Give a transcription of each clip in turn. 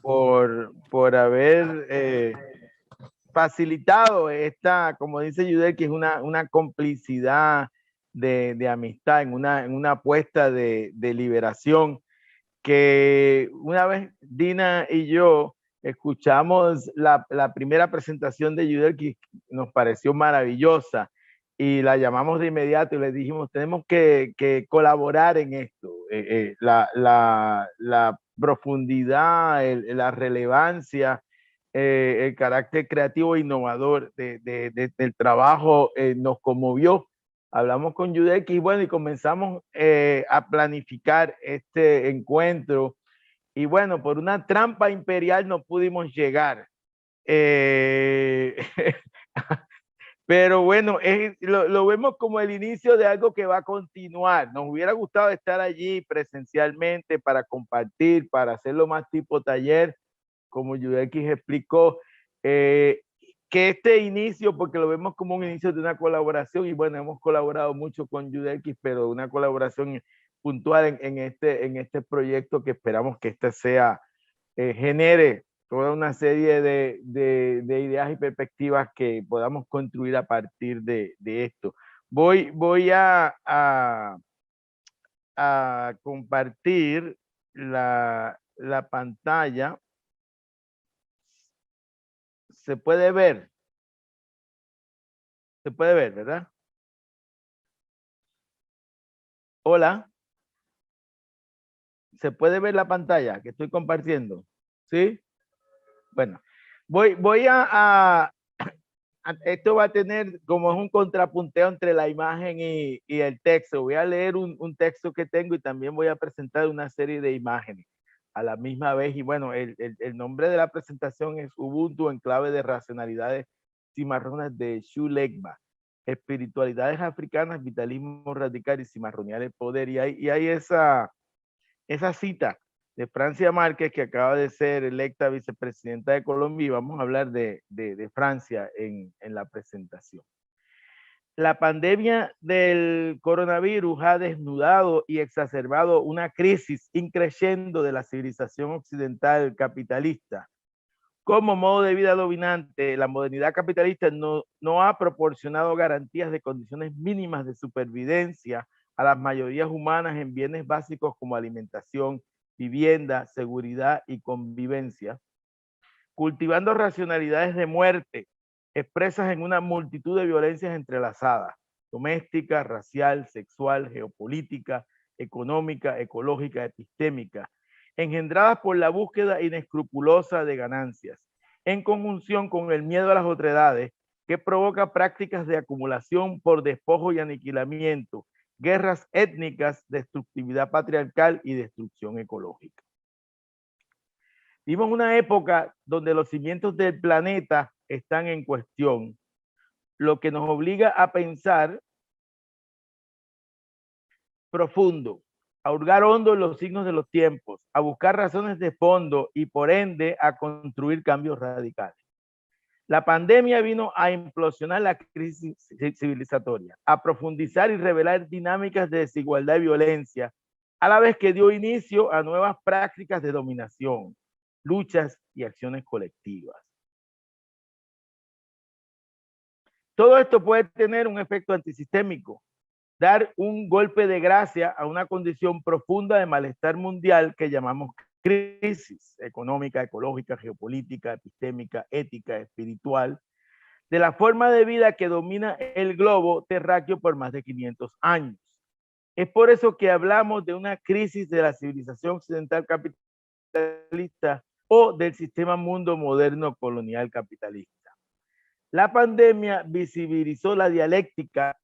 por haber facilitado esta, como dice Yudel, que es una complicidad de amistad, en una apuesta de liberación, que una vez Dina y yo escuchamos la primera presentación de Yudel, que nos pareció maravillosa, y la llamamos de inmediato y le dijimos, tenemos que colaborar en esto. La profundidad, la relevancia, el carácter creativo e innovador del trabajo nos conmovió. Hablamos con Yudel y bueno, y comenzamos a planificar este encuentro. Y bueno, por una trampa imperial no pudimos llegar. Eh, pero bueno, lo vemos como el inicio de algo que va a continuar. Nos hubiera gustado estar allí presencialmente para compartir, para hacerlo más tipo taller, como Yudelkis explicó, que este inicio, porque lo vemos como un inicio de una colaboración, y bueno, hemos colaborado mucho con Yudelkis, pero una colaboración puntual en este proyecto que esperamos que este sea, genere toda una serie de ideas y perspectivas que podamos construir a partir de esto. Voy a compartir la pantalla. Se puede ver, ¿verdad? Hola, ¿se puede ver la pantalla que estoy compartiendo? ¿Sí? Bueno, voy esto va a tener como es un contrapunteo entre la imagen y el texto. Voy a leer un texto que tengo y también voy a presentar una serie de imágenes a la misma vez. Y bueno, el nombre de la presentación es Ubuntu en clave de racionalidades cimarronas de Shu Legba. Espiritualidades africanas, vitalismo radical y cimarronear el poder. Y hay esa cita de Francia Márquez, que acaba de ser electa vicepresidenta de Colombia, y vamos a hablar de Francia en la presentación. La pandemia del coronavirus ha desnudado y exacerbado una crisis increciendo de la civilización occidental capitalista. Como modo de vida dominante, la modernidad capitalista no ha proporcionado garantías de condiciones mínimas de supervivencia a las mayorías humanas en bienes básicos como alimentación, vivienda, seguridad y convivencia, cultivando racionalidades de muerte expresas en una multitud de violencias entrelazadas, doméstica, racial, sexual, geopolítica, económica, ecológica, epistémica, engendradas por la búsqueda inescrupulosa de ganancias, en conjunción con el miedo a las otredades, que provoca prácticas de acumulación por despojo y aniquilamiento, guerras étnicas, destructividad patriarcal y destrucción ecológica. Vivimos una época donde los cimientos del planeta están en cuestión, lo que nos obliga a pensar profundo, a hurgar hondo en los signos de los tiempos, a buscar razones de fondo y por ende a construir cambios radicales. La pandemia vino a implosionar la crisis civilizatoria, a profundizar y revelar dinámicas de desigualdad y violencia, a la vez que dio inicio a nuevas prácticas de dominación, luchas y acciones colectivas. Todo esto puede tener un efecto antisistémico, dar un golpe de gracia a una condición profunda de malestar mundial que llamamos crisis económica, ecológica, geopolítica, epistémica, ética, espiritual, de la forma de vida que domina el globo terráqueo por más de 500 años. Es por eso que hablamos de una crisis de la civilización occidental capitalista o del sistema mundo moderno colonial capitalista. La pandemia visibilizó la dialéctica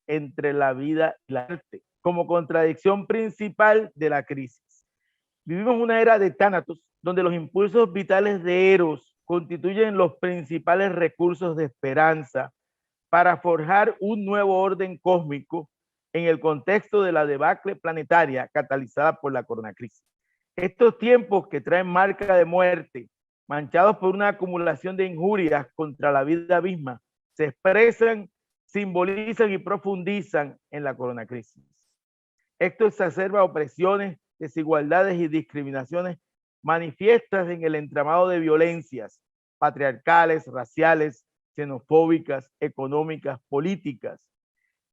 entre la vida y la arte como contradicción principal de la crisis. Vivimos una era de tánatos donde los impulsos vitales de Eros constituyen los principales recursos de esperanza para forjar un nuevo orden cósmico en el contexto de la debacle planetaria catalizada por la coronacrisis. Estos tiempos que traen marca de muerte, manchados por una acumulación de injurias contra la vida misma, se expresan, simbolizan y profundizan en la coronacrisis. Esto exacerba opresiones, desigualdades y discriminaciones manifiestas en el entramado de violencias patriarcales, raciales, xenofóbicas, económicas, políticas,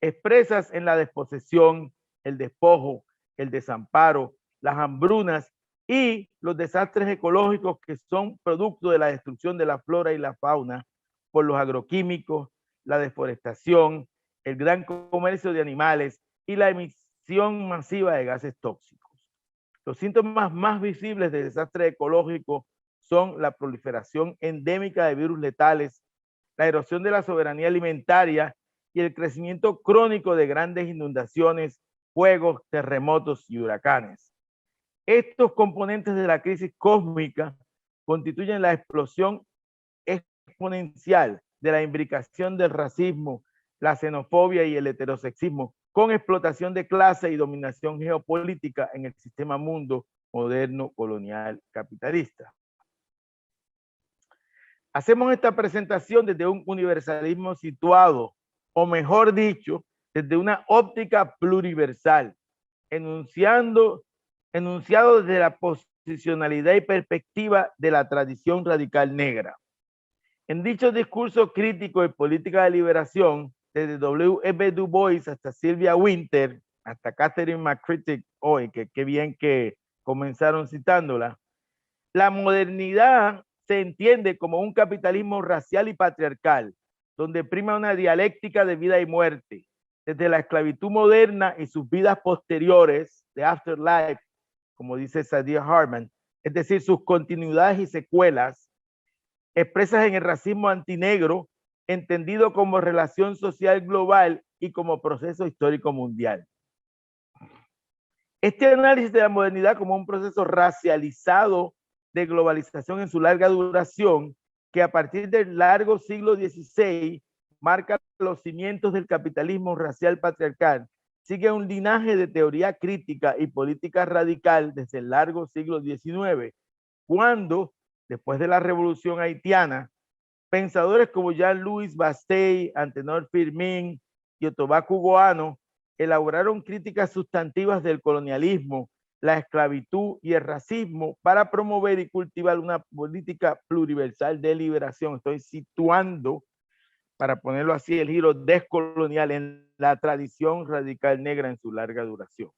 expresas en la desposesión, el despojo, el desamparo, las hambrunas y los desastres ecológicos que son producto de la destrucción de la flora y la fauna por los agroquímicos, la deforestación, el gran comercio de animales y la emisión masiva de gases tóxicos. Los síntomas más visibles de desastre ecológico son la proliferación endémica de virus letales, la erosión de la soberanía alimentaria y el crecimiento crónico de grandes inundaciones, fuegos, terremotos y huracanes. Estos componentes de la crisis cósmica constituyen la explosión exponencial de la imbricación del racismo, la xenofobia y el heterosexismo, con explotación de clase y dominación geopolítica en el sistema mundo moderno colonial capitalista. Hacemos esta presentación desde un universalismo situado, o mejor dicho, desde una óptica pluriversal, enunciado desde la posicionalidad y perspectiva de la tradición radical negra. En dicho discurso crítico de política de liberación, desde W.E.B. Du Bois hasta Sylvia Wynter, hasta Catherine McCready hoy, que qué bien que comenzaron citándola, la modernidad se entiende como un capitalismo racial y patriarcal, donde prima una dialéctica de vida y muerte, desde la esclavitud moderna y sus vidas posteriores, de afterlife, como dice Saidiya Hartman, es decir, sus continuidades y secuelas, expresas en el racismo antinegro, entendido como relación social global y como proceso histórico mundial. Este análisis de la modernidad como un proceso racializado de globalización en su larga duración, que a partir del largo siglo XVI marca los cimientos del capitalismo racial patriarcal, sigue un linaje de teoría crítica y política radical desde el largo siglo XIX, cuando, después de la revolución haitiana, pensadores como Jean-Louis Bastei, Antenor Firmin y Otobaku Goano elaboraron críticas sustantivas del colonialismo, la esclavitud y el racismo para promover y cultivar una política pluriversal de liberación. Estoy situando, para ponerlo así, el giro descolonial en la tradición radical negra en su larga duración.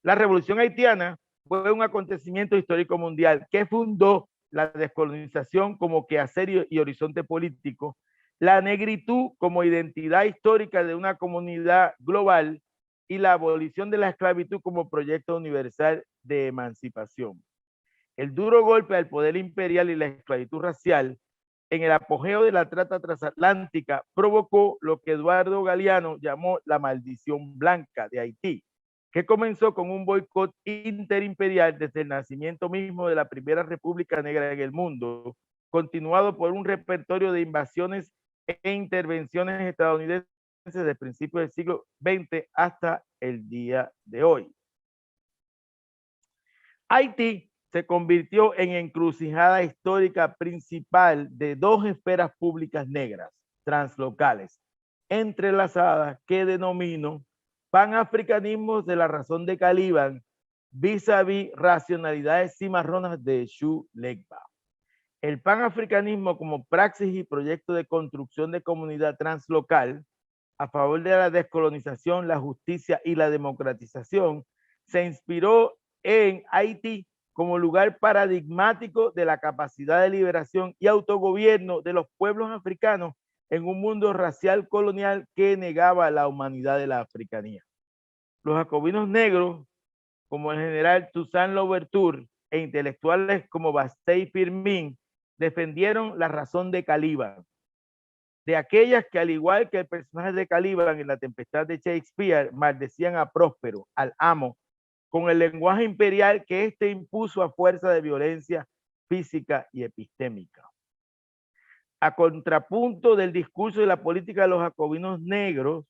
La revolución haitiana fue un acontecimiento histórico mundial que fundó la descolonización como quehacer y horizonte político, la negritud como identidad histórica de una comunidad global y la abolición de la esclavitud como proyecto universal de emancipación. El duro golpe al poder imperial y la esclavitud racial en el apogeo de la trata transatlántica provocó lo que Eduardo Galeano llamó la maldición blanca de Haití, que comenzó con un boicot interimperial desde el nacimiento mismo de la primera república negra en el mundo, continuado por un repertorio de invasiones e intervenciones estadounidenses desde principios del siglo XX hasta el día de hoy. Haití se convirtió en encrucijada histórica principal de dos esferas públicas negras translocales entrelazadas que denomino panafricanismos de la razón de Caliban vis-a-vis racionalidades cimarronas de Shu Legba. El panafricanismo como praxis y proyecto de construcción de comunidad translocal a favor de la descolonización, la justicia y la democratización se inspiró en Haití como lugar paradigmático de la capacidad de liberación y autogobierno de los pueblos africanos en un mundo racial colonial que negaba la humanidad de la africanía. Los jacobinos negros, como el general Toussaint Louverture, e intelectuales como Bastei Firmin, defendieron la razón de Caliban, de aquellas que, al igual que el personaje de Caliban en La Tempestad de Shakespeare, maldecían a Próspero, al amo, con el lenguaje imperial que éste impuso a fuerza de violencia física y epistémica. A contrapunto del discurso de la política de los jacobinos negros,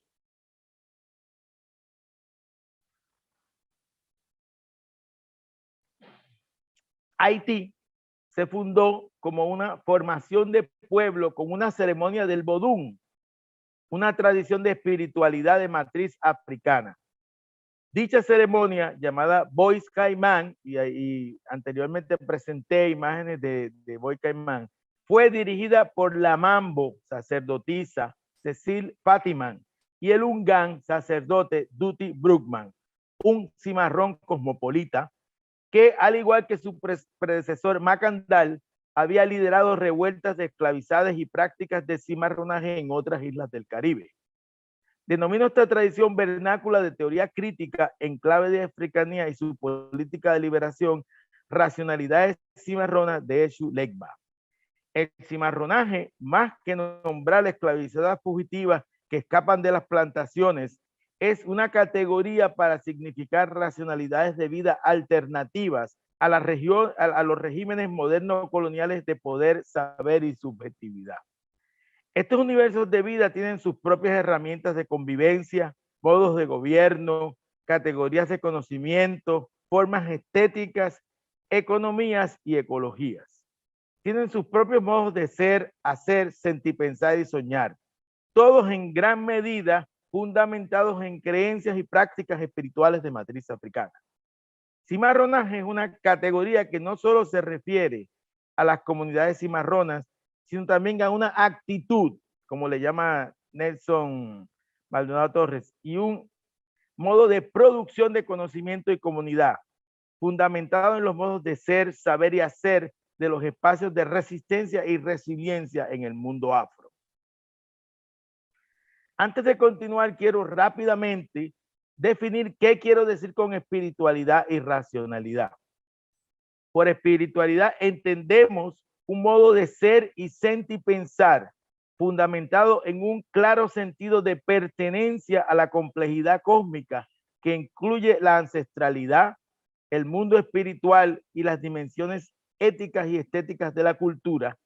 Haití se fundó como una formación de pueblo con una ceremonia del vodún, una tradición de espiritualidad de matriz africana. Dicha ceremonia, llamada Bois Caimán, y anteriormente presenté imágenes de Bois Caimán, fue dirigida por la Mambo, sacerdotisa Cecil Fatiman, y el Ungan, sacerdote Duty Brookman, un cimarrón cosmopolita que, al igual que su predecesor Macandal, había liderado revueltas de esclavizadas y prácticas de cimarronaje en otras islas del Caribe. Denomino esta tradición vernácula de teoría crítica en clave de africanía y su política de liberación, racionalidades cimarronas de Eshu Legba. El cimarronaje, más que nombrar esclavizadas fugitivas que escapan de las plantaciones, es una categoría para significar racionalidades de vida alternativas a los regímenes modernos coloniales de poder, saber y subjetividad. Estos universos de vida tienen sus propias herramientas de convivencia, modos de gobierno, categorías de conocimiento, formas estéticas, economías y ecologías. Tienen sus propios modos de ser, hacer, sentir, pensar y soñar, todos en gran medida fundamentados en creencias y prácticas espirituales de matriz africana. Cimarronaje es una categoría que no solo se refiere a las comunidades cimarronas, sino también a una actitud, como le llama Nelson Maldonado Torres, y un modo de producción de conocimiento y comunidad, fundamentado en los modos de ser, saber y hacer de los espacios de resistencia y resiliencia en el mundo afro. Antes de continuar, quiero rápidamente definir qué quiero decir con espiritualidad y racionalidad. Por espiritualidad entendemos un modo de ser y sentir pensar fundamentado en un claro sentido de pertenencia a la complejidad cósmica que incluye la ancestralidad, el mundo espiritual y las dimensiones éticas y estéticas de la cultura,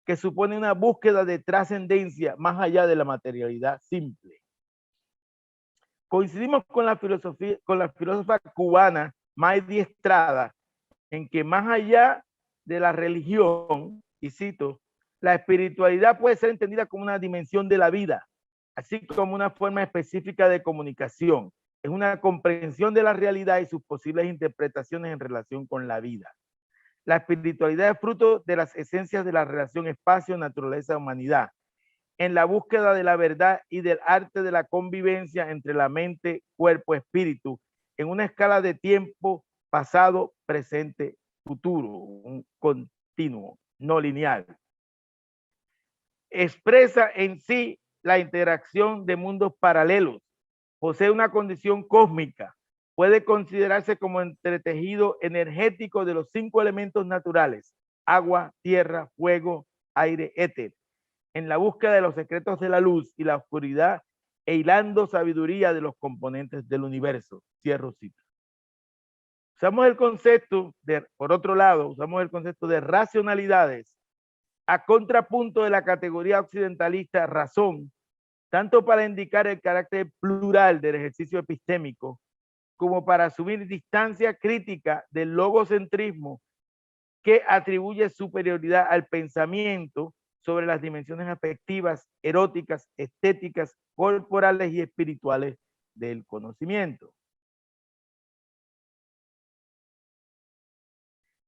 que supone una búsqueda de trascendencia más allá de la materialidad simple. Coincidimos con la filósofa cubana Maydi Estrada en que más allá de la religión, y cito, la espiritualidad puede ser entendida como una dimensión de la vida, así como una forma específica de comunicación. Es una comprensión de la realidad y sus posibles interpretaciones en relación con la vida. La espiritualidad es fruto de las esencias de la relación espacio, naturaleza, humanidad, en la búsqueda de la verdad y del arte de la convivencia entre la mente, cuerpo, espíritu, en una escala de tiempo pasado, presente, futuro, un continuo, no lineal. Expresa en sí la interacción de mundos paralelos, posee una condición cósmica, puede considerarse como entretejido energético de los 5 elementos naturales: agua, tierra, fuego, aire, éter, en la búsqueda de los secretos de la luz y la oscuridad e hilando sabiduría de los componentes del universo. Cierro cita. Usamos el concepto por otro lado, usamos el concepto de racionalidades a contrapunto de la categoría occidentalista razón, tanto para indicar el carácter plural del ejercicio epistémico, como para asumir distancia crítica del logocentrismo que atribuye superioridad al pensamiento sobre las dimensiones afectivas, eróticas, estéticas, corporales y espirituales del conocimiento.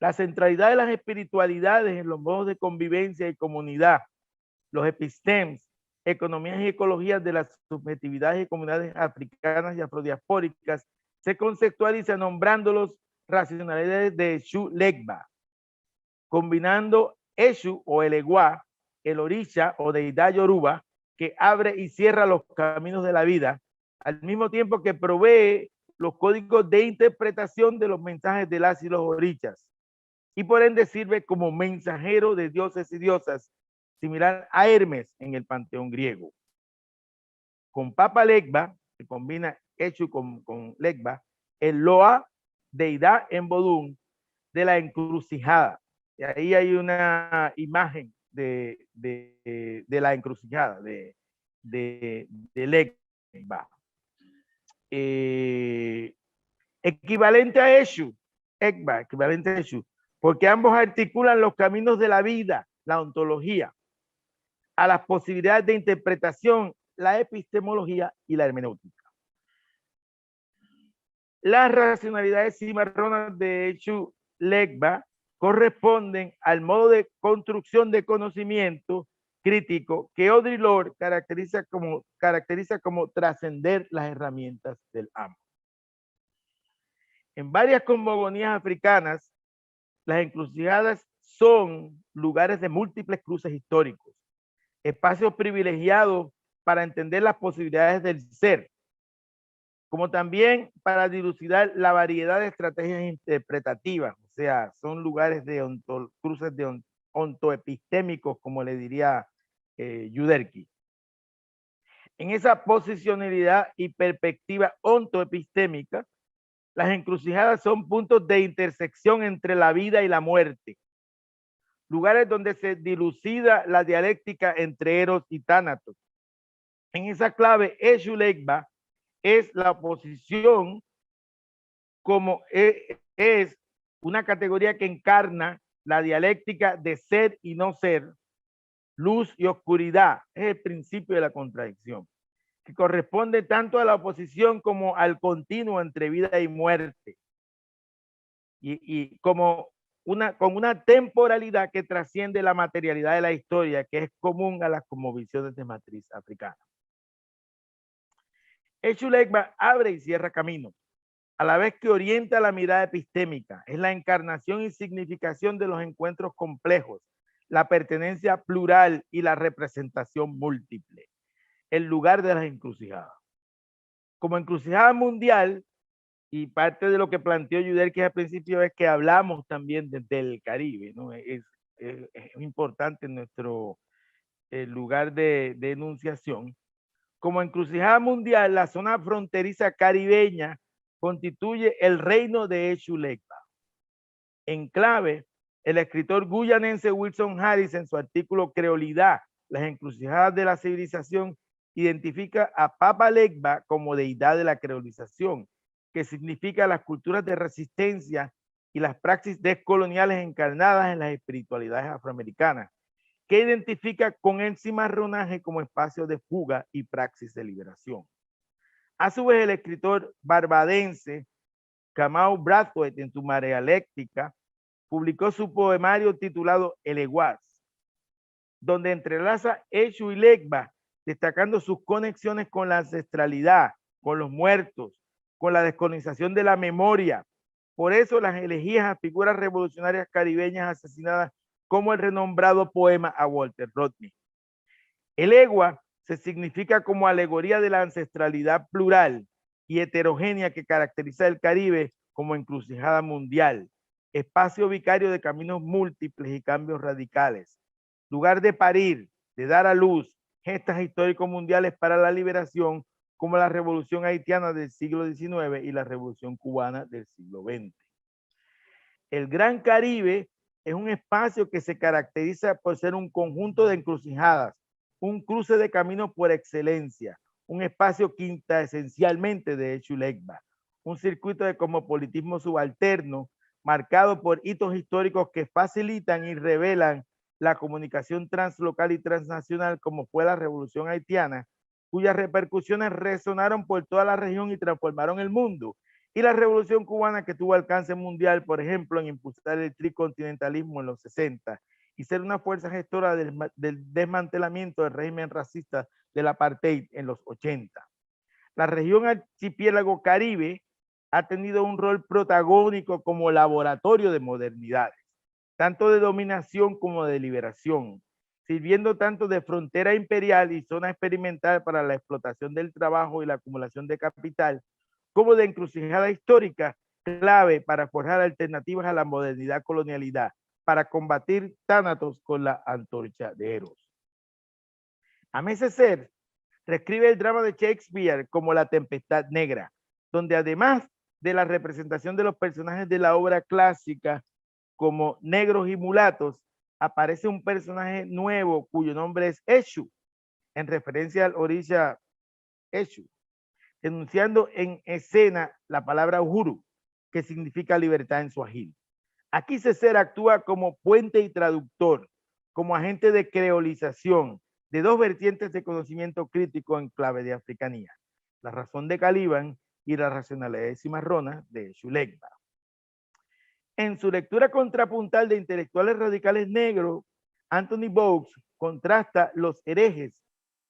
La centralidad de las espiritualidades en los modos de convivencia y comunidad, los epistems, economías y ecologías de las subjetividades y comunidades africanas y afrodiaspóricas, se conceptualiza nombrándolos racionalidades de Eshu Legba, combinando Eshu o el Eguá, el Orisha o deidad Yoruba, que abre y cierra los caminos de la vida, al mismo tiempo que provee los códigos de interpretación de los mensajes de las y los orishas, y por ende sirve como mensajero de dioses y diosas, similar a Hermes en el panteón griego. Con Papa Legba, que combina Eshu con Legba, el Loa, deidad en Bodún, de la encrucijada. Y ahí hay una imagen de la encrucijada, de Legba. Equivalente a Eshu, Egba, equivalente a Eshu, porque ambos articulan los caminos de la vida, la ontología, a las posibilidades de interpretación, la epistemología y la hermenéutica. Las racionalidades cimarronas de Eshu Legba corresponden al modo de construcción de conocimiento crítico que Audre Lorde caracteriza como trascender las herramientas del amo. En varias cosmogonías africanas, las encrucijadas son lugares de múltiples cruces históricos, espacios privilegiados para entender las posibilidades del ser, como también para dilucidar la variedad de estrategias interpretativas, o sea, son lugares de cruces de ontoepistémicos, como le diría Yuderki. En esa posicionalidad y perspectiva ontoepistémica, las encrucijadas son puntos de intersección entre la vida y la muerte, lugares donde se dilucida la dialéctica entre Eros y Tánatos. En esa clave, Eshu Legba es la oposición como es una categoría que encarna la dialéctica de ser y no ser, luz y oscuridad, es el principio de la contradicción, que corresponde tanto a la oposición como al continuo entre vida y muerte, y como con una temporalidad que trasciende la materialidad de la historia, que es común a las cosmovisiones de matriz africana. Eshu Legba abre y cierra caminos, a la vez que orienta la mirada epistémica, es la encarnación y significación de los encuentros complejos, la pertenencia plural y la representación múltiple, el lugar de las encrucijadas. Como encrucijada mundial, y parte de lo que planteó Yuderki al principio es que hablamos también del Caribe, ¿no? Es importante nuestro lugar de enunciación. Como encrucijada mundial, la zona fronteriza caribeña constituye el reino de Eshu Legba. En clave, el escritor guyanense Wilson Harris, en su artículo Creolidad, las encrucijadas de la civilización, identifica a Papa Legba como deidad de la creolización, que significa las culturas de resistencia y las praxis descoloniales encarnadas en las espiritualidades afroamericanas, que identifica con el cimarronaje como espacio de fuga y praxis de liberación. A su vez, el escritor barbadense Kamau Brathwaite, en su Marealéctica, publicó su poemario titulado El Eguaz, donde entrelaza Eshu y Legba, destacando sus conexiones con la ancestralidad, con los muertos, con la descolonización de la memoria. Por eso las elegías a figuras revolucionarias caribeñas asesinadas, como el renombrado poema a Walter Rodney. El Egua se significa como alegoría de la ancestralidad plural y heterogénea que caracteriza el Caribe como encrucijada mundial, espacio vicario de caminos múltiples y cambios radicales, lugar de parir, de dar a luz, gestas históricos mundiales para la liberación, como la revolución haitiana del siglo XIX y la revolución cubana del siglo XX. El Gran Caribe es un espacio que se caracteriza por ser un conjunto de encrucijadas, un cruce de caminos por excelencia, un espacio quinta esencialmente de Eshu Legba, un circuito de cosmopolitismo subalterno marcado por hitos históricos que facilitan y revelan la comunicación translocal y transnacional, como fue la revolución haitiana, cuyas repercusiones resonaron por toda la región y transformaron el mundo, y la revolución cubana, que tuvo alcance mundial, por ejemplo, en impulsar el tricontinentalismo en los 60 y ser una fuerza gestora del desmantelamiento del régimen racista del apartheid en los 80. La región archipiélago Caribe ha tenido un rol protagónico como laboratorio de modernidades, tanto de dominación como de liberación, sirviendo tanto de frontera imperial y zona experimental para la explotación del trabajo y la acumulación de capital, como de encrucijada histórica clave para forjar alternativas a la modernidad colonialidad, para combatir tánatos con la antorcha de Eros. Amesecer reescribe el drama de Shakespeare como La Tempestad Negra, donde además de la representación de los personajes de la obra clásica como negros y mulatos, aparece un personaje nuevo cuyo nombre es Eshu, en referencia al orisha Eshu, enunciando en escena la palabra uhuru, que significa libertad en suajil. Aquí César actúa como puente y traductor, como agente de creolización de dos vertientes de conocimiento crítico en clave de africanía, la razón de Caliban y la racionalidad cimarrona de Shulegba. En su lectura contrapuntal de intelectuales radicales negros, Anthony Bowes contrasta los herejes,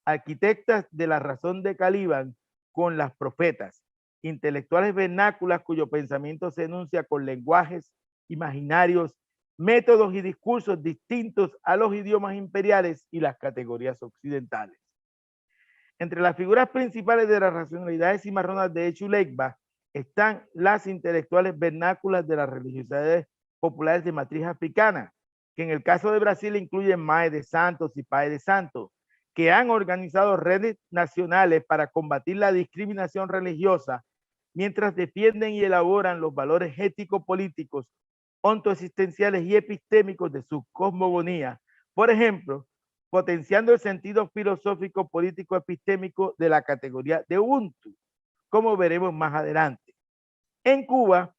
arquitectas de la razón de Caliban, con las profetas, intelectuales vernáculas cuyo pensamiento se enuncia con lenguajes imaginarios, métodos y discursos distintos a los idiomas imperiales y las categorías occidentales. Entre las figuras principales de las racionalidades cimarronas de Shulegba están las intelectuales vernáculas de las religiosidades populares de matriz africana, que en el caso de Brasil incluyen Mae de Santos y Pai de Santos, que han organizado redes nacionales para combatir la discriminación religiosa, mientras defienden y elaboran los valores ético-políticos, ontoexistenciales y epistémicos de su cosmogonía. Por ejemplo, potenciando el sentido filosófico, político, epistémico de la categoría de Ubuntu, como veremos más adelante. En Cuba,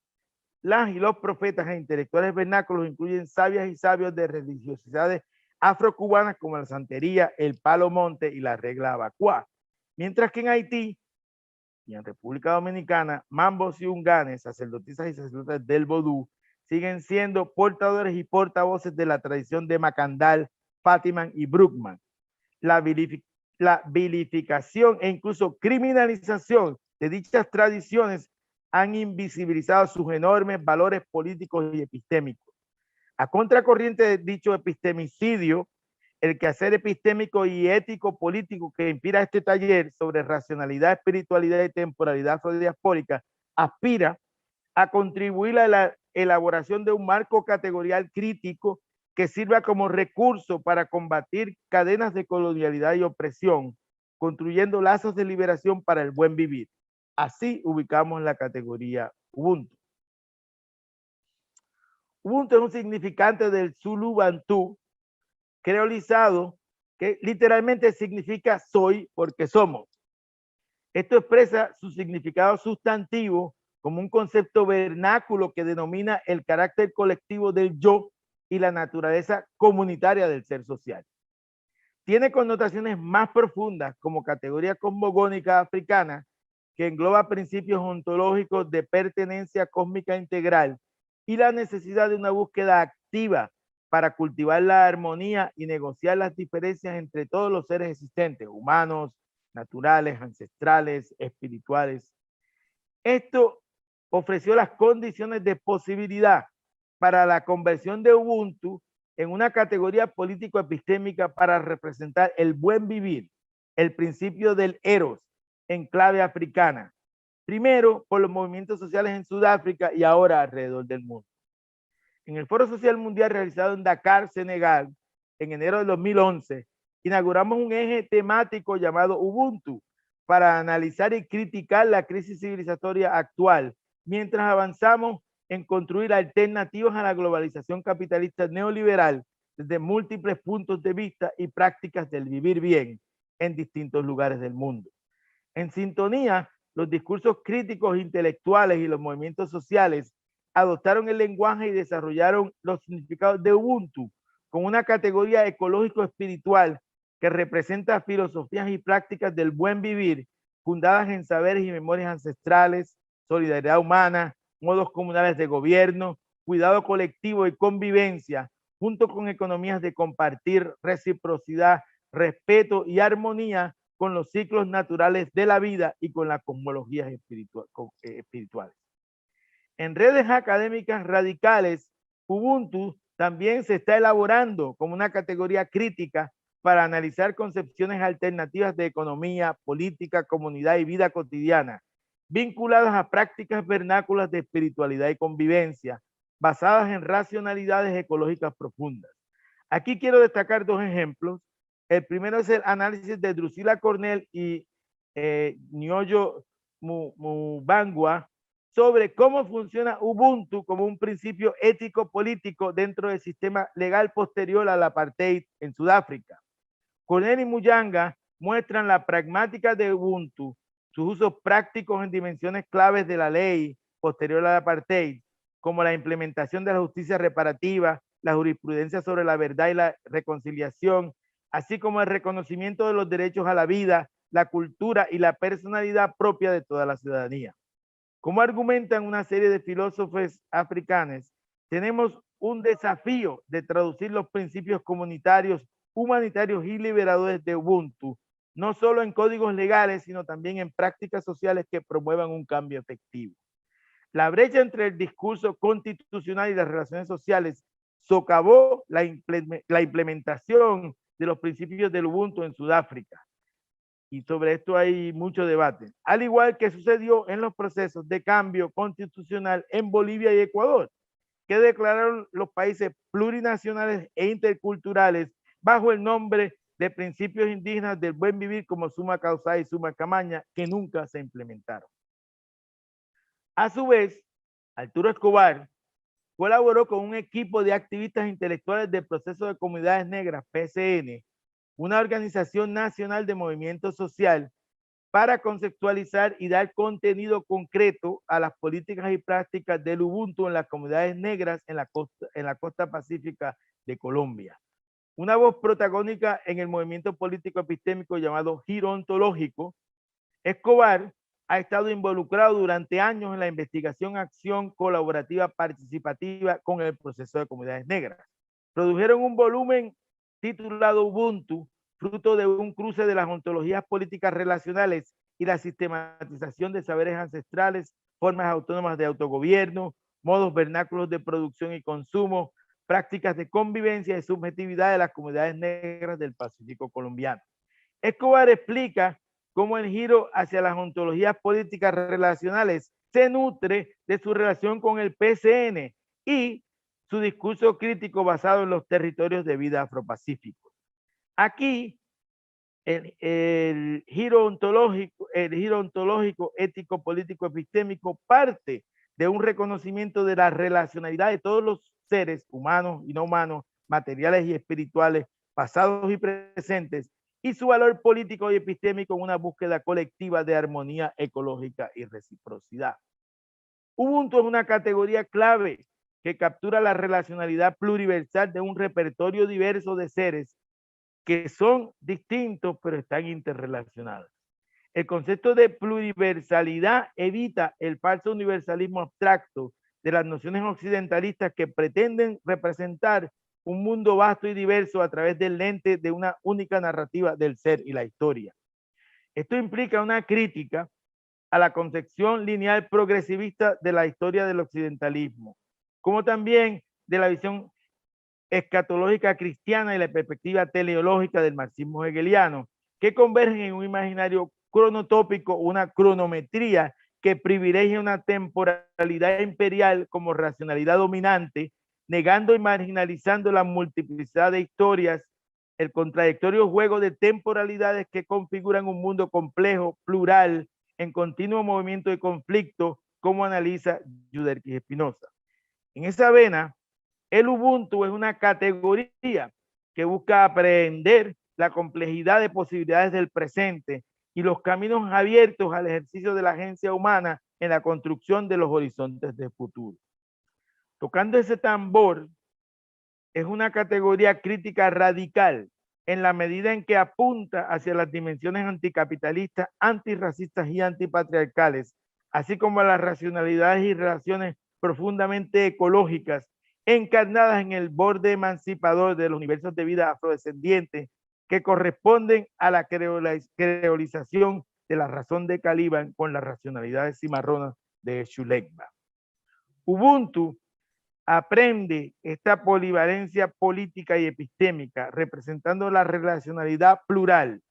las y los profetas e intelectuales vernáculos incluyen sabias y sabios de religiosidades afrocubanas como la santería, el palo monte y la regla abacuá. Mientras que en Haití y en República Dominicana, mambos y unganes, sacerdotisas y sacerdotes del vodú, siguen siendo portadores y portavoces de la tradición de Macandal, Fátiman y Bruckman. La vilificación e incluso criminalización de dichas tradiciones han invisibilizado sus enormes valores políticos y epistémicos. A contracorriente de dicho epistemicidio, el quehacer epistémico y ético político que inspira este taller sobre racionalidad, espiritualidad y temporalidad afrodiaspórica aspira a contribuir a la elaboración de un marco categorial crítico que sirva como recurso para combatir cadenas de colonialidad y opresión, construyendo lazos de liberación para el buen vivir. Así ubicamos la categoría Ubuntu. Ubuntu es un significante del Zulu Bantú creolizado que literalmente significa soy porque somos. Esto expresa su significado sustantivo como un concepto vernáculo que denomina el carácter colectivo del yo y la naturaleza comunitaria del ser social. Tiene connotaciones más profundas como categoría cosmogónica africana que engloba principios ontológicos de pertenencia cósmica integral y la necesidad de una búsqueda activa para cultivar la armonía y negociar las diferencias entre todos los seres existentes, humanos, naturales, ancestrales, espirituales. Esto ofreció las condiciones de posibilidad para la conversión de Ubuntu en una categoría político-epistémica para representar el buen vivir, el principio del eros en clave africana, primero por los movimientos sociales en Sudáfrica y ahora alrededor del mundo. En el Foro Social Mundial realizado en Dakar, Senegal, en enero de 2011, inauguramos un eje temático llamado Ubuntu para analizar y criticar la crisis civilizatoria actual, mientras avanzamos en construir alternativas a la globalización capitalista neoliberal desde múltiples puntos de vista y prácticas del vivir bien en distintos lugares del mundo. En sintonía, los discursos críticos intelectuales y los movimientos sociales adoptaron el lenguaje y desarrollaron los significados de Ubuntu con una categoría ecológico-espiritual que representa filosofías y prácticas del buen vivir fundadas en saberes y memorias ancestrales, solidaridad humana, modos comunales de gobierno, cuidado colectivo y convivencia, junto con economías de compartir, reciprocidad, respeto y armonía con los ciclos naturales de la vida y con las cosmologías espirituales. En redes académicas radicales, Ubuntu también se está elaborando como una categoría crítica para analizar concepciones alternativas de economía, política, comunidad y vida cotidiana, vinculadas a prácticas vernáculas de espiritualidad y convivencia, basadas en racionalidades ecológicas profundas. Aquí quiero destacar dos ejemplos. El primero es el análisis de Drusila Cornell y Nyoyo Mubangwa sobre cómo funciona Ubuntu como un principio ético-político dentro del sistema legal posterior al apartheid en Sudáfrica. Cornell y Muyanga muestran la pragmática de Ubuntu, sus usos prácticos en dimensiones claves de la ley posterior al apartheid, como la implementación de la justicia reparativa, la jurisprudencia sobre la verdad y la reconciliación, así como el reconocimiento de los derechos a la vida, la cultura y la personalidad propia de toda la ciudadanía. Como argumentan una serie de filósofos africanos, tenemos un desafío de traducir los principios comunitarios, humanitarios y liberadores de Ubuntu, no solo en códigos legales, sino también en prácticas sociales que promuevan un cambio efectivo. La brecha entre el discurso constitucional y las relaciones sociales socavó la implementación de los principios del Ubuntu en Sudáfrica. Y sobre esto hay mucho debate. Al igual que sucedió en los procesos de cambio constitucional en Bolivia y Ecuador, que declararon los países plurinacionales e interculturales bajo el nombre de principios indígenas del buen vivir como suma causa y suma camaña, que nunca se implementaron. A su vez, Arturo Escobar colaboró con un equipo de activistas intelectuales del Proceso de Comunidades Negras, PCN, una organización nacional de movimiento social, para conceptualizar y dar contenido concreto a las políticas y prácticas del Ubuntu en las comunidades negras en la costa pacífica de Colombia. Una voz protagónica en el movimiento político epistémico llamado Giro Ontológico, Escobar ha estado involucrado durante años en la investigación, acción colaborativa participativa con el proceso de comunidades negras. Produjeron un volumen titulado Ubuntu, fruto de un cruce de las ontologías políticas relacionales y la sistematización de saberes ancestrales, formas autónomas de autogobierno, modos vernáculos de producción y consumo, prácticas de convivencia y subjetividad de las comunidades negras del Pacífico colombiano. Escobar explica cómo el giro hacia las ontologías políticas relacionales se nutre de su relación con el PCN y su discurso crítico basado en los territorios de vida afropacíficos. Aquí, el giro ontológico, ético, político, epistémico, parte de un reconocimiento de la relacionalidad de todos los seres humanos y no humanos, materiales y espirituales, pasados y presentes, y su valor político y epistémico en una búsqueda colectiva de armonía ecológica y reciprocidad. Ubuntu es una categoría clave que captura la relacionalidad pluriversal de un repertorio diverso de seres que son distintos pero están interrelacionados. El concepto de pluriversalidad evita el falso universalismo abstracto de las nociones occidentalistas que pretenden representar un mundo vasto y diverso a través del lente de una única narrativa del ser y la historia. Esto implica una crítica a la concepción lineal progresivista de la historia del occidentalismo, como también de la visión escatológica cristiana y la perspectiva teleológica del marxismo hegeliano, que convergen en un imaginario cronotópico, una cronometría que privilegia una temporalidad imperial como racionalidad dominante, negando y marginalizando la multiplicidad de historias, el contradictorio juego de temporalidades que configuran un mundo complejo, plural, en continuo movimiento de conflicto, como analiza Yuderquis Espinosa. En esa vena, el Ubuntu es una categoría que busca aprehender la complejidad de posibilidades del presente y los caminos abiertos al ejercicio de la agencia humana en la construcción de los horizontes del futuro. Tocando ese tambor, es una categoría crítica radical en la medida en que apunta hacia las dimensiones anticapitalistas, antirracistas y antipatriarcales, así como a las racionalidades y relaciones profundamente ecológicas encarnadas en el borde emancipador de los universos de vida afrodescendientes que corresponden a la creolización de la razón de Caliban con las racionalidades cimarronas de Xulegba. Ubuntu aprende esta polivalencia política y epistémica, representando la relacionalidad plural,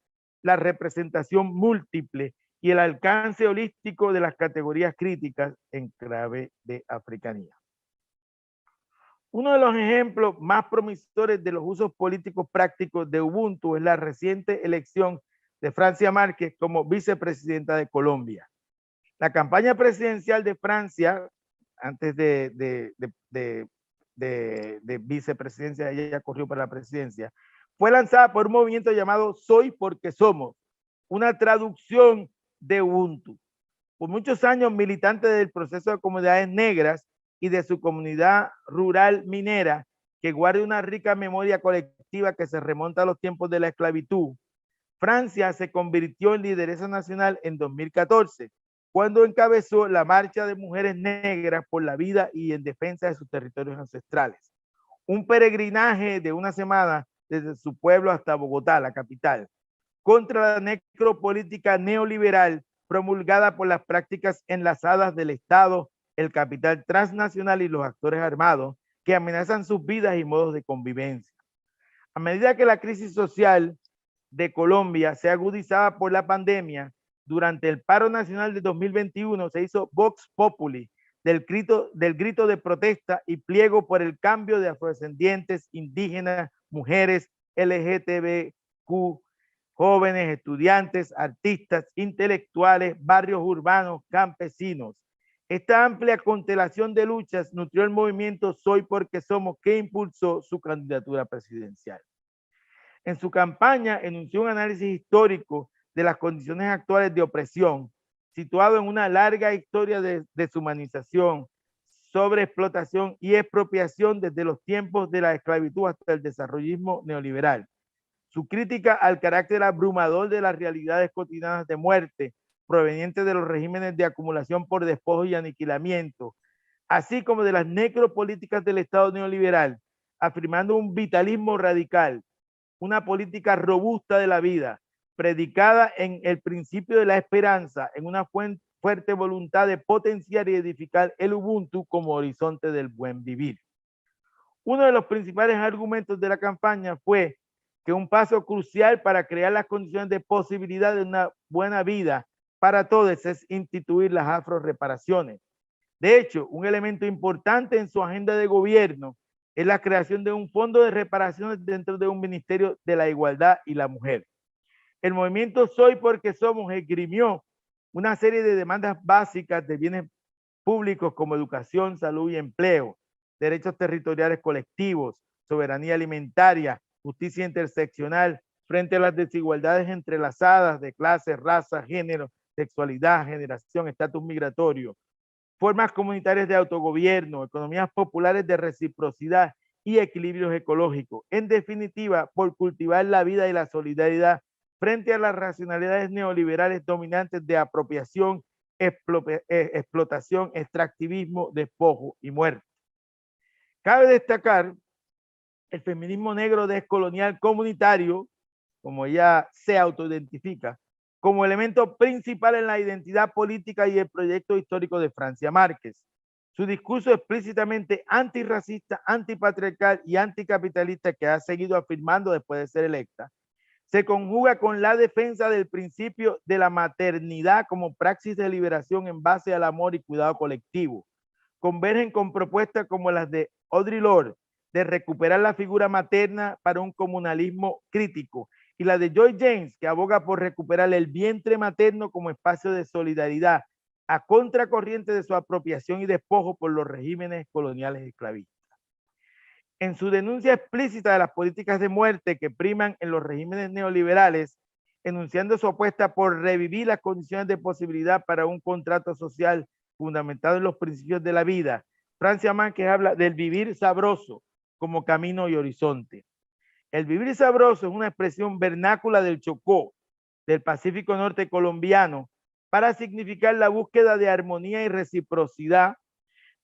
la representación múltiple y el alcance holístico de las categorías críticas en clave de africanía. Uno de los ejemplos más promisores de los usos políticos prácticos de Ubuntu es la reciente elección de Francia Márquez como vicepresidenta de Colombia. La campaña presidencial de Francia, antes de vicepresidencia, ella corrió para la presidencia, fue lanzada por un movimiento llamado Soy porque Somos, una traducción de Ubuntu. Por muchos años militante del proceso de comunidades negras y de su comunidad rural minera, que guarda una rica memoria colectiva que se remonta a los tiempos de la esclavitud, Francia se convirtió en lideresa nacional en 2014, cuando encabezó la marcha de mujeres negras por la vida y en defensa de sus territorios ancestrales. Un peregrinaje de una semana desde su pueblo hasta Bogotá, la capital, contra la necropolítica neoliberal promulgada por las prácticas enlazadas del Estado, el capital transnacional y los actores armados que amenazan sus vidas y modos de convivencia. A medida que la crisis social de Colombia se agudizaba por la pandemia, durante el paro nacional de 2021 se hizo Vox Populi del grito de protesta y pliego por el cambio de afrodescendientes, indígenas, mujeres, LGTBQ, jóvenes, estudiantes, artistas, intelectuales, barrios urbanos, campesinos. Esta amplia constelación de luchas nutrió el movimiento Soy Porque Somos, que impulsó su candidatura presidencial. En su campaña enunció un análisis histórico de las condiciones actuales de opresión, situado en una larga historia de deshumanización, sobreexplotación y expropiación desde los tiempos de la esclavitud hasta el desarrollismo neoliberal. Su crítica al carácter abrumador de las realidades cotidianas de muerte provenientes de los regímenes de acumulación por despojo y aniquilamiento, así como de las necropolíticas del Estado neoliberal, afirmando un vitalismo radical, una política robusta de la vida, predicada en el principio de la esperanza, en una fuerte voluntad de potenciar y edificar el Ubuntu como horizonte del buen vivir. Uno de los principales argumentos de la campaña fue que un paso crucial para crear las condiciones de posibilidad de una buena vida para todos es instituir las afroreparaciones. De hecho, un elemento importante en su agenda de gobierno es la creación de un fondo de reparaciones dentro de un ministerio de la igualdad y la mujer. El movimiento Soy Porque Somos esgrimió una serie de demandas básicas de bienes públicos como educación, salud y empleo, derechos territoriales colectivos, soberanía alimentaria, justicia interseccional frente a las desigualdades entrelazadas de clase, raza, género, sexualidad, generación, estatus migratorio, formas comunitarias de autogobierno, economías populares de reciprocidad y equilibrios ecológicos. En definitiva, por cultivar la vida y la solidaridad frente a las racionalidades neoliberales dominantes de apropiación, explotación, extractivismo, despojo y muerte. Cabe destacar el feminismo negro descolonial comunitario, como ella se autoidentifica, como elemento principal en la identidad política y el proyecto histórico de Francia Márquez. Su discurso explícitamente antirracista, antipatriarcal y anticapitalista, que ha seguido afirmando después de ser electa, se conjuga con la defensa del principio de la maternidad como praxis de liberación en base al amor y cuidado colectivo. Convergen con propuestas como las de Audre Lorde, de recuperar la figura materna para un comunalismo crítico, y la de Joy James, que aboga por recuperar el vientre materno como espacio de solidaridad, a contracorriente de su apropiación y despojo por los regímenes coloniales esclavistas. En su denuncia explícita de las políticas de muerte que priman en los regímenes neoliberales, enunciando su apuesta por revivir las condiciones de posibilidad para un contrato social fundamentado en los principios de la vida, Francia Márquez habla del vivir sabroso como camino y horizonte. El vivir sabroso es una expresión vernácula del Chocó, del Pacífico Norte colombiano, para significar la búsqueda de armonía y reciprocidad,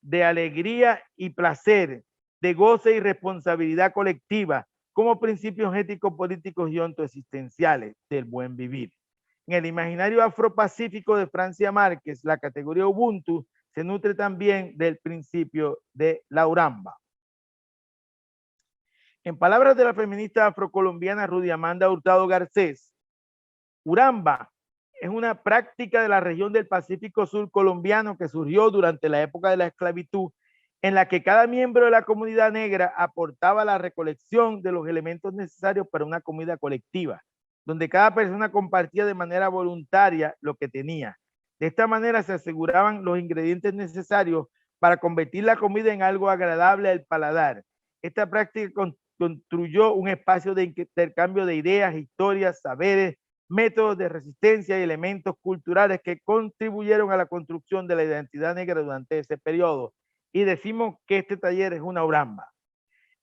de alegría y placer, de goce y responsabilidad colectiva, como principios éticos, políticos y ontoexistenciales del buen vivir. En el imaginario afropacífico de Francia Márquez, la categoría Ubuntu se nutre también del principio de la Uramba. En palabras de la feminista afrocolombiana Rudy Amanda Hurtado Garcés, Uramba es una práctica de la región del Pacífico Sur colombiano que surgió durante la época de la esclavitud, en la que cada miembro de la comunidad negra aportaba la recolección de los elementos necesarios para una comida colectiva, donde cada persona compartía de manera voluntaria lo que tenía. De esta manera se aseguraban los ingredientes necesarios para convertir la comida en algo agradable al paladar. Esta práctica construyó un espacio de intercambio de ideas, historias, saberes, métodos de resistencia y elementos culturales que contribuyeron a la construcción de la identidad negra durante ese periodo. Y decimos que este taller es una Uramba.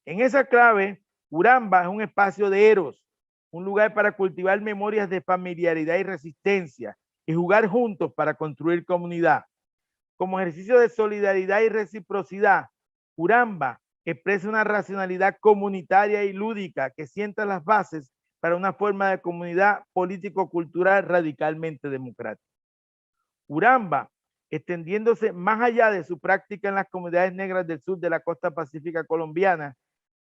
En esa clave, Uramba es un espacio de eros, un lugar para cultivar memorias de familiaridad y resistencia, y jugar juntos para construir comunidad. Como ejercicio de solidaridad y reciprocidad, Uramba expresa una racionalidad comunitaria y lúdica que sienta las bases para una forma de comunidad político-cultural radicalmente democrática. Uramba, extendiéndose más allá de su práctica en las comunidades negras del sur de la costa pacífica colombiana,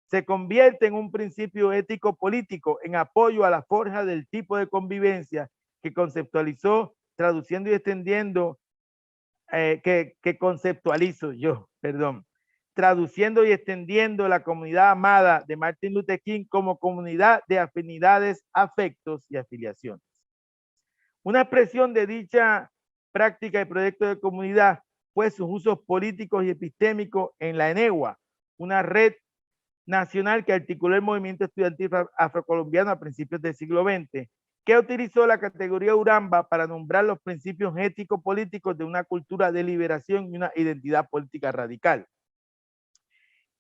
se convierte en un principio ético político en apoyo a la forja del tipo de convivencia que conceptualizó, traduciendo y extendiendo, traduciendo y extendiendo la comunidad amada de Martin Luther King como comunidad de afinidades, afectos y afiliaciones. Una expresión de dicha práctica y proyecto de comunidad fue sus usos políticos y epistémicos en la ENEGUA, una red nacional que articuló el movimiento estudiantil afrocolombiano a principios del siglo XX, que utilizó la categoría Uramba para nombrar los principios ético-políticos de una cultura de liberación y una identidad política radical.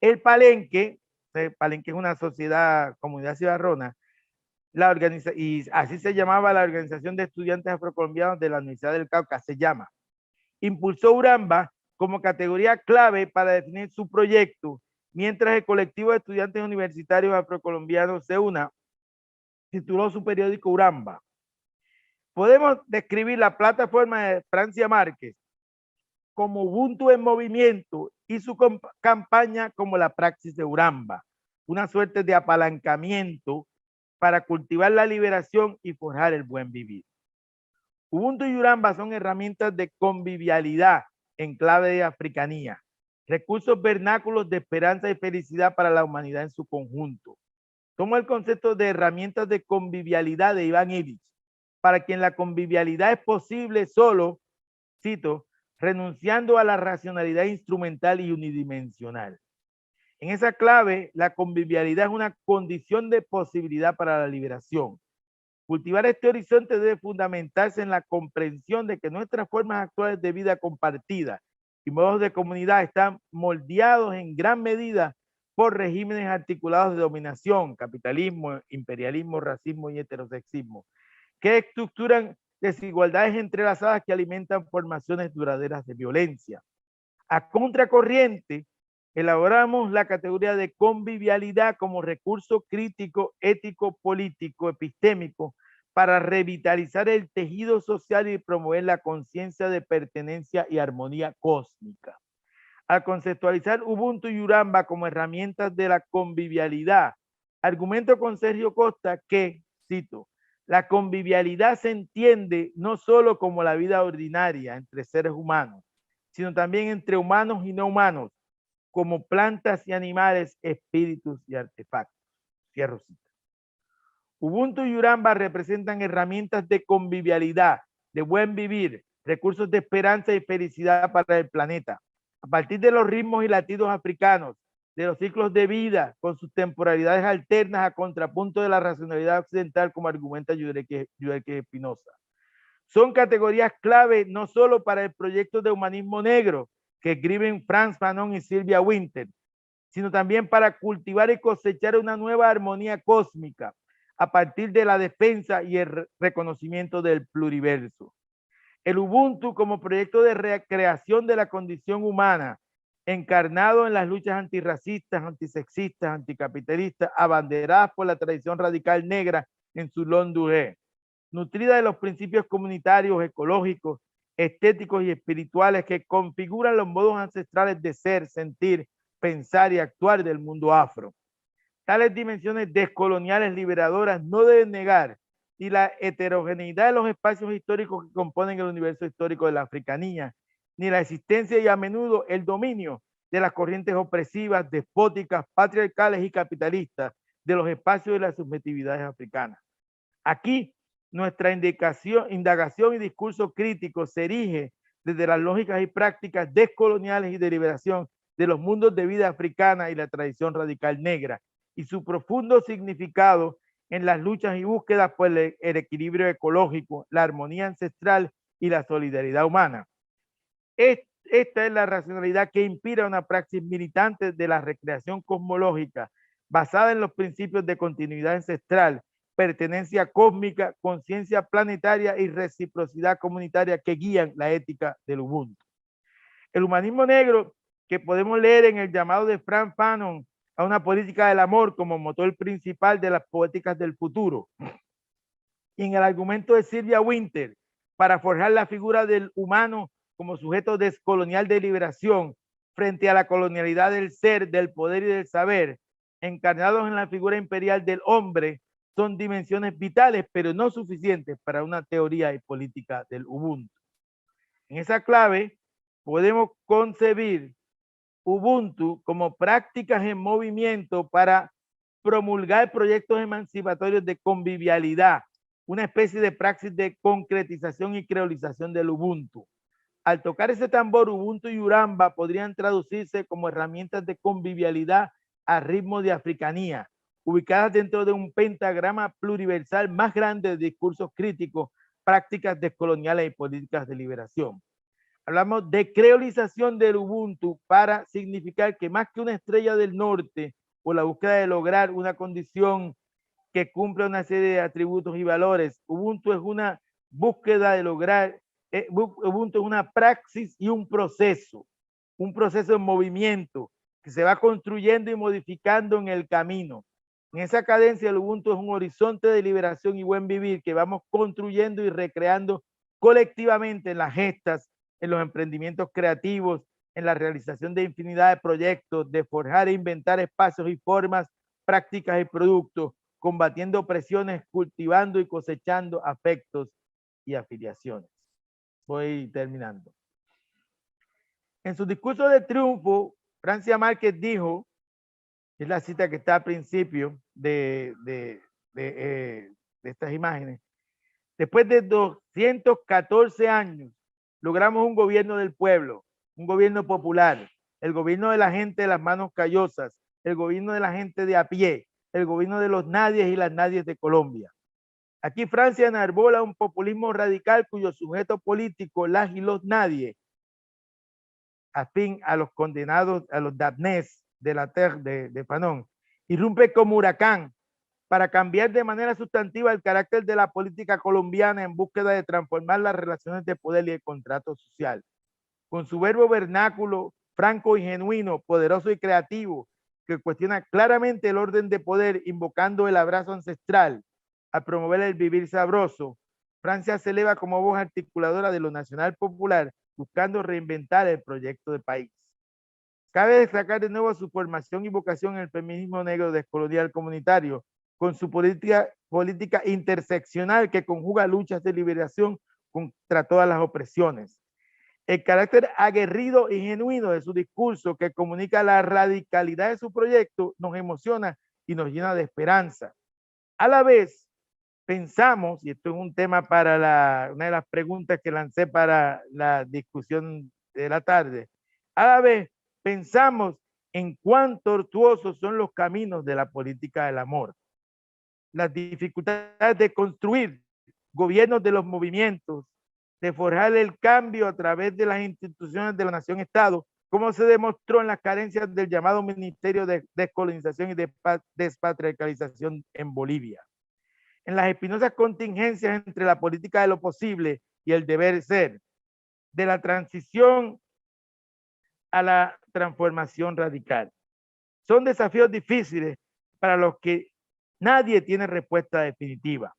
El Palenque es una sociedad, comunidad ciudadana, y así se llamaba la Organización de Estudiantes Afrocolombianos de la Universidad del Cauca, se llama. Impulsó Uramba como categoría clave para definir su proyecto, mientras el colectivo de estudiantes universitarios afrocolombianos SEUNA tituló su periódico Uramba. Podemos describir la plataforma de Francia Márquez como Ubuntu en movimiento y su campaña como la praxis de Uramba, una suerte de apalancamiento para cultivar la liberación y forjar el buen vivir. Ubuntu y Uramba son herramientas de convivialidad en clave de africanía, recursos vernáculos de esperanza y felicidad para la humanidad en su conjunto. Toma el concepto de herramientas de convivialidad de Iván Illich, para quien la convivialidad es posible solo, cito, renunciando a la racionalidad instrumental y unidimensional. En esa clave, la convivialidad es una condición de posibilidad para la liberación. Cultivar este horizonte debe fundamentarse en la comprensión de que nuestras formas actuales de vida compartida y modos de comunidad están moldeados en gran medida por regímenes articulados de dominación, capitalismo, imperialismo, racismo y heterosexismo, que estructuran desigualdades entrelazadas que alimentan formaciones duraderas de violencia. A contracorriente, elaboramos la categoría de convivialidad como recurso crítico, ético, político, epistémico, para revitalizar el tejido social y promover la conciencia de pertenencia y armonía cósmica. Al conceptualizar Ubuntu y Uramba como herramientas de la convivialidad, argumento con Sergio Costa que, cito, la convivialidad se entiende no solo como la vida ordinaria entre seres humanos, sino también entre humanos y no humanos, como plantas y animales, espíritus y artefactos. Cierro cita. Ubuntu y Uramba representan herramientas de convivialidad, de buen vivir, recursos de esperanza y felicidad para el planeta. A partir de los ritmos y latidos africanos, de los ciclos de vida, con sus temporalidades alternas a contrapunto de la racionalidad occidental, como argumenta Yudelke Espinosa. Son categorías clave no solo para el proyecto de humanismo negro que escriben Frantz Fanon y Sylvia Wynter, sino también para cultivar y cosechar una nueva armonía cósmica a partir de la defensa y el reconocimiento del pluriverso. El Ubuntu como proyecto de recreación de la condición humana, encarnado en las luchas antirracistas, antisexistas, anticapitalistas, abanderadas por la tradición radical negra en su long durée, nutrida de los principios comunitarios, ecológicos, estéticos y espirituales que configuran los modos ancestrales de ser, sentir, pensar y actuar del mundo afro. Tales dimensiones descoloniales liberadoras no deben negar ni la heterogeneidad de los espacios históricos que componen el universo histórico de la africanía, ni la existencia y a menudo el dominio de las corrientes opresivas, despóticas, patriarcales y capitalistas de los espacios de las subjetividades africanas. Aquí, nuestra indagación y discurso crítico se erige desde las lógicas y prácticas descoloniales y de liberación de los mundos de vida africana y la tradición radical negra, y su profundo significado en las luchas y búsquedas por el equilibrio ecológico, la armonía ancestral y la solidaridad humana. Esta es la racionalidad que inspira una praxis militante de la recreación cosmológica basada en los principios de continuidad ancestral pertenencia cósmica, conciencia planetaria y reciprocidad comunitaria que guían la ética del Ubuntu. El humanismo negro, que podemos leer en el llamado de Frantz Fanon a una política del amor como motor principal de las poéticas del futuro, y en el argumento de Sylvia Wynter para forjar la figura del humano como sujeto descolonial de liberación frente a la colonialidad del ser, del poder y del saber, encarnados en la figura imperial del hombre, son dimensiones vitales, pero no suficientes para una teoría y política del Ubuntu. En esa clave, podemos concebir Ubuntu como prácticas en movimiento para promulgar proyectos emancipatorios de convivialidad, una especie de praxis de concretización y creolización del Ubuntu. Al tocar ese tambor, Ubuntu y Uramba podrían traducirse como herramientas de convivialidad a ritmo de africanía, ubicadas dentro de un pentagrama pluriversal más grande de discursos críticos, prácticas descoloniales y políticas de liberación. Hablamos de creolización del Ubuntu para significar que más que una estrella del norte o la búsqueda de lograr una condición que cumple una serie de atributos y valores, Ubuntu es una búsqueda de lograr, Ubuntu es una praxis y un proceso en movimiento que se va construyendo y modificando en el camino. En esa cadencia el Ubuntu es un horizonte de liberación y buen vivir que vamos construyendo y recreando colectivamente en las gestas, en los emprendimientos creativos, en la realización de infinidad de proyectos, de forjar e inventar espacios y formas, prácticas y productos, combatiendo presiones, cultivando y cosechando afectos y afiliaciones. Voy terminando. En su discurso de triunfo, Francia Márquez dijo, es la cita que está al principio de estas imágenes, después de 214 años, logramos un gobierno del pueblo, un gobierno popular, el gobierno de la gente de las manos callosas, el gobierno de la gente de a pie, el gobierno de los nadies y las nadies de Colombia. Aquí Francia enarbola un populismo radical cuyo sujeto político, las y los nadies, afín a los condenados, a los damnés de la terre de Fanon, irrumpe como huracán para cambiar de manera sustantiva el carácter de la política colombiana en búsqueda de transformar las relaciones de poder y el contrato social. Con su verbo vernáculo, franco y genuino, poderoso y creativo, que cuestiona claramente el orden de poder, invocando el abrazo ancestral, a promover el vivir sabroso, Francia se eleva como voz articuladora de lo nacional popular, buscando reinventar el proyecto de país. Cabe destacar de nuevo su formación y vocación en el feminismo negro descolonial comunitario, con su política interseccional que conjuga luchas de liberación contra todas las opresiones. El carácter aguerrido y genuino de su discurso, que comunica la radicalidad de su proyecto, nos emociona y nos llena de esperanza. A la vez, pensamos, y esto es un tema para una de las preguntas que lancé para la discusión de la tarde, a la vez pensamos en cuán tortuosos son los caminos de la política del amor. Las dificultades de construir gobiernos de los movimientos, de forjar el cambio a través de las instituciones de la nación-estado, como se demostró en las carencias del llamado Ministerio de Descolonización y Despatriarcalización en Bolivia. En las espinosas contingencias entre la política de lo posible y el deber ser, de la transición a la transformación radical. Son desafíos difíciles para los que nadie tiene respuesta definitiva.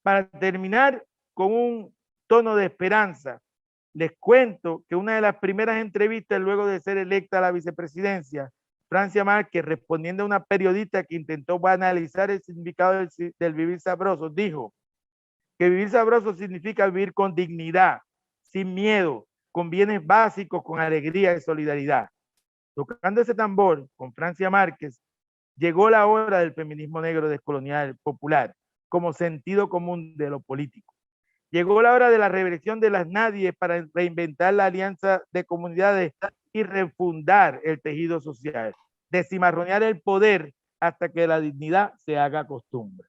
Para terminar con un tono de esperanza, les cuento que una de las primeras entrevistas luego de ser electa a la vicepresidencia, Francia Márquez, respondiendo a una periodista que intentó analizar el significado del vivir sabroso, dijo que vivir sabroso significa vivir con dignidad, sin miedo, con bienes básicos, con alegría y solidaridad. Tocando ese tambor con Francia Márquez, llegó la hora del feminismo negro descolonial popular como sentido común de lo político. Llegó la hora de la reversión de las nadies para reinventar la alianza de comunidades y refundar el tejido social, de cimarronear el poder hasta que la dignidad se haga costumbre.